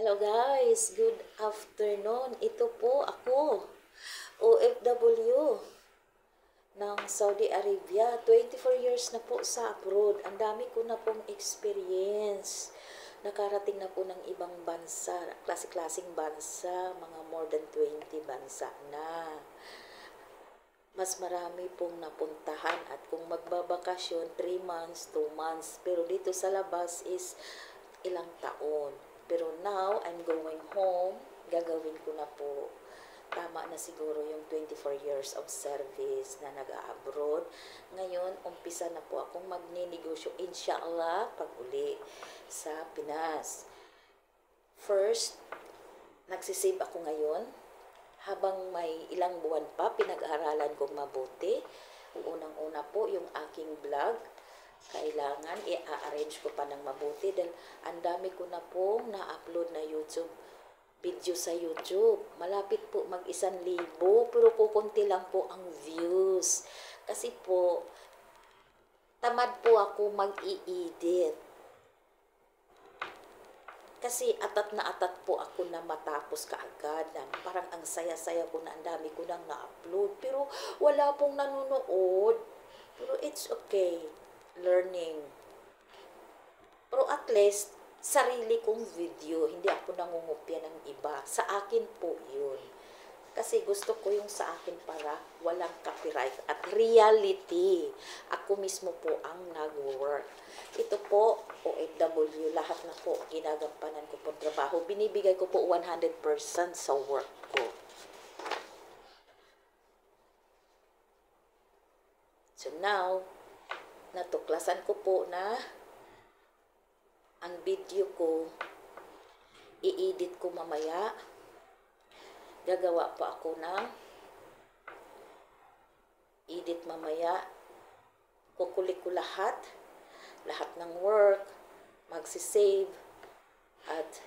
Hello guys, good afternoon. Ito po ako, OFW ng Saudi Arabia. 24 years na po sa abroad. Ang dami ko na pong experience. Nakarating na po ng ibang bansa, klase-klaseng bansa, mga more than 20 bansa na. Mas marami pong napuntahan at kung magbabakasyon, 3 months, 2 months. Pero dito sa labas is ilang taon. Pero now, I'm going home. Gagawin ko na po. Tama na siguro yung 24 years of service na nag-abroad. Ngayon, umpisa na po akong magninegosyo. Inshallah, pag uli sa Pinas. First, nagsisave ako ngayon. Habang may ilang buwan pa, pinag-aaralan kong mabuti. Unang-una po yung aking vlog. Kailangan i-arrange ko pa ng mabuti dahil ang dami ko na pong na-upload na YouTube video sa YouTube. Malapit po mag 1,000 pero kukunti lang po ang views. Kasi po, tamad po ako mag-i-edit. Kasi atat na atat po ako na matapos kaagad. Parang ang saya-saya ko na ang dami ko nang na-upload. Pero wala pong nanonood. Pero it's okay. Learning. Pero at least, sarili kong video. Hindi ako nangungupya ng iba. Sa akin po yun. Kasi gusto ko yung sa akin para walang copyright at reality. Ako mismo po ang nag-work. Ito po, OFW, lahat na po ginagampanan ko po trabaho. Binibigay ko po 100% sa work ko. So now, natuklasan ko po na ang video ko, i-edit ko mamaya. Gagawa pa ako ng edit mamaya. Kukulik ko lahat ng work, magsisave, at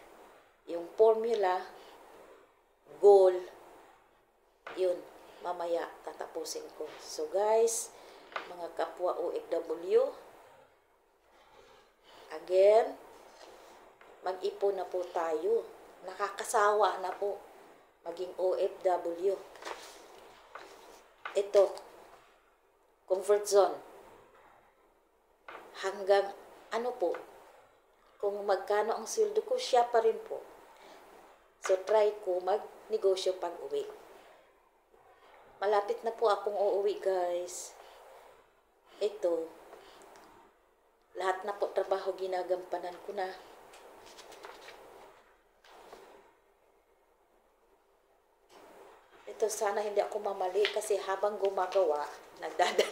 yung formula, goal, yun, mamaya tatapusin ko. So guys, mga kapwa OFW, again, mag-ipon na po tayo. Nakakasawa na po maging OFW. Ito, comfort zone. Hanggang ano po, kung magkano ang sweldo ko, siya pa rin po. So try ko mag-negosyo pag uwi. Malapit na po akong uuwi guys. Ito, lahat na po trabaho ginagampanan ko na. Ito, sana hindi ako mamali kasi habang gumagawa, nagdadala.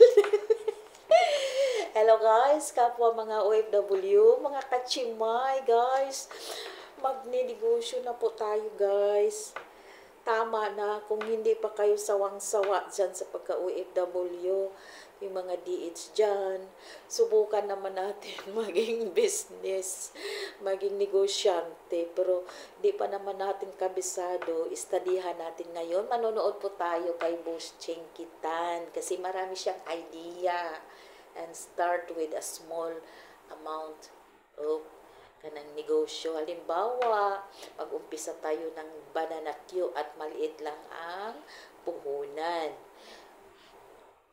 Hello guys, kapwa mga OFW, mga kachimay guys. Magninegosyo na po tayo guys. Tama na kung hindi pa kayo sawang-sawa dyan sa pagka-OFW. Yung mga DH dyan, subukan naman natin maging business, maging negosyante. Pero di pa naman natin kabisado, istadihan natin ngayon. Manonood po tayo kay Boss Chinky Tan kasi marami siyang idea. And start with a small amount of kanang negosyo. Halimbawa, mag-umpisa tayo ng banana queue at maliit lang ang puhunan.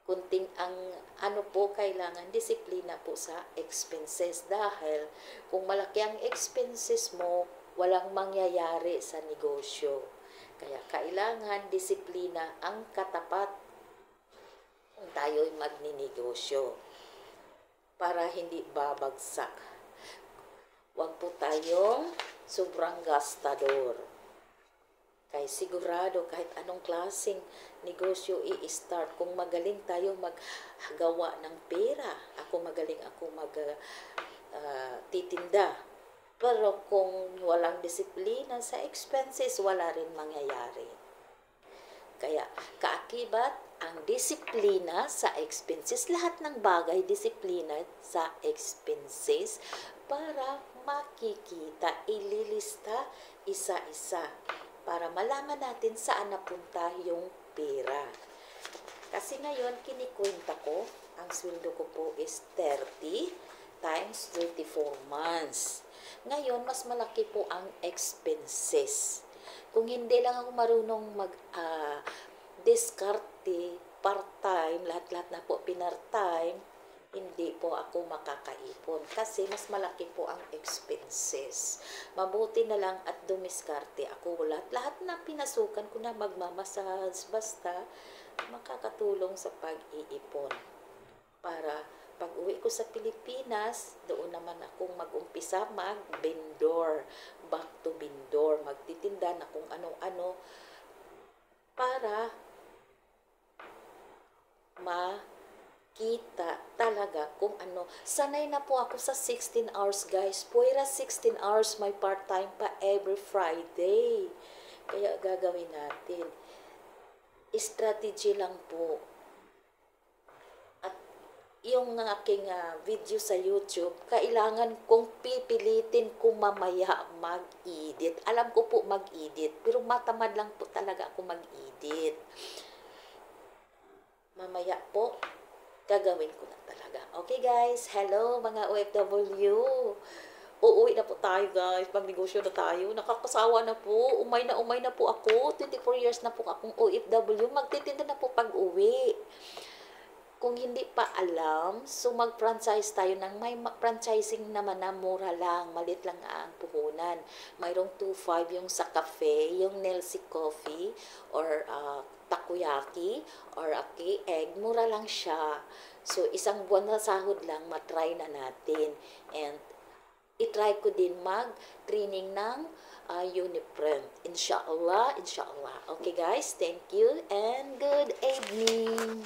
Kunting ang ano po, kailangan disiplina po sa expenses dahil kung malaki ang expenses mo, walang mangyayari sa negosyo. Kaya kailangan disiplina ang katapat kung tayo'y magninegosyo para hindi babagsak. Huwag po tayong sobrang gastador. Kaya sigurado kahit anong klaseng negosyo i-start, kung magaling tayo maggawa ng pera, ako titinda. Pero kung walang disiplina sa expenses, wala rin mangyayari. Kaya kaakibat ang disiplina sa expenses, lahat ng bagay disiplina sa expenses para makikita, ililista isa-isa para malaman natin saan napunta yung pera. Kasi ngayon, kinikwenta ko, ang sweldo ko po is 30. times 24 months. Ngayon, mas malaki po ang expenses. Kung hindi lang ako marunong diskarte, part-time, lahat-lahat na po pinart-time, hindi po ako makakaipon kasi mas malaki po ang expenses. Mabuti na lang at dumiskarte ako. Lahat na pinasukan ko na magmamasas, basta makakatulong sa pag-iipon. Para pag uwi ko sa Pilipinas, doon naman akong mag-umpisa mag-vendor, back to vendor, magtitinda na kung ano-ano para makita talaga kung ano. Sanay na po ako sa 16 hours guys. Puwera 16 hours may part-time pa every Friday. Kaya gagawin natin. Strategy lang po. Yung aking video sa YouTube, kailangan kong pipilitin ko mamaya mag-edit. Alam ko po mag-edit, pero matamad lang po talaga ako mag-edit. Mamaya po, gagawin ko na talaga. Okay guys, hello mga OFW. Uuwi na po tayo guys, magnegosyo na tayo. Nakakasawa na po, umay na po ako. 24 years na po akong OFW, magtitinda na po pag-uwi. Kung hindi pa alam, so mag-franchise tayo ng may franchising naman na mura lang, malit lang ang puhunan. Mayroong 2.5 yung sa cafe, yung Nelsie Coffee, or takoyaki, or egg, mura lang siya. So, isang buwan na sahod lang, matry na natin. And, itry ko din mag-training ng Uniprint. Inshallah, inshallah. Okay guys, thank you and good evening.